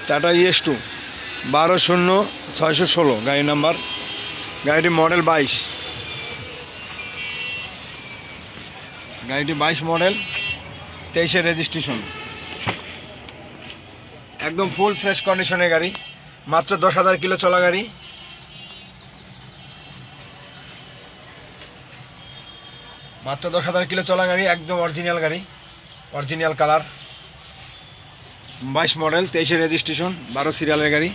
Tata ES2 120616 গাড়ি number. গাড়িটি model 22, গাড়িটি 22 মডেল, 23-এর রেজিস্ট্রেশন। একদম ফুল ফ্রেশ কন্ডিশনের গাড়ি, মাত্র 10,000 কিলো চলা গাড়ি। মাত্র 10,000 কিলো চলা গাড়ি, একদম অরিজিনাল গাড়ি, অরিজিনাল কালার। 22 মডেল, 23-এর রেজিস্ট্রেশন, 12 সিরিয়ালের গাড়ি।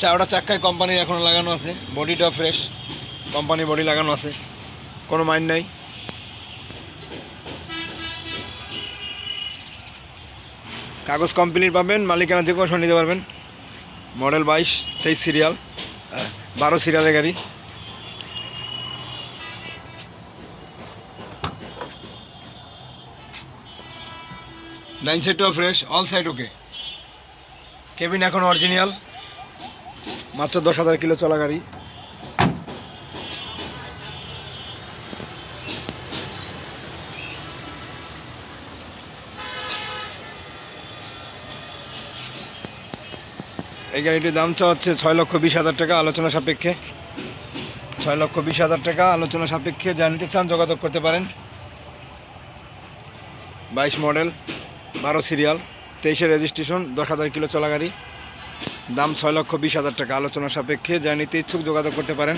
চারটা চাক্কায় কোম্পানির এখনও লাগানো আছে, বডিটাও ফ্রেশ, কোম্পানি বডি লাগানো আছে, কোনো মাইন্ড নাই। কাগজ কমপ্লিট পাবেন, মালিকানা যে কোনো সময় নিতে পারবেন। মডেল 22, 23 সিরিয়াল, 12 সিরিয়ালের গাড়ি। লাইন সেটটাও fresh, all side okay. Cabin এখন অরিজিনাল, মাত্র 10,000 কিলো চলা গাড়ি। এই গাড়িটির দাম হচ্ছে 6,20,000 টাকা, আলোচনা সাপেক্ষে। 6,20,000 টাকা আলোচনা সাপেক্ষে। যা নিতে চান যোগাযোগ করতে পারেন। 22 মডেল, 12 সিরিয়াল, 23-এর রেজিস্ট্রেশন, 10,000 কিলো চলা গাড়ি। দাম 6,20,000 টাকা আলোচনা সাপেক্ষে। যা নিতে ইচ্ছুক যোগাযোগ করতে পারেন।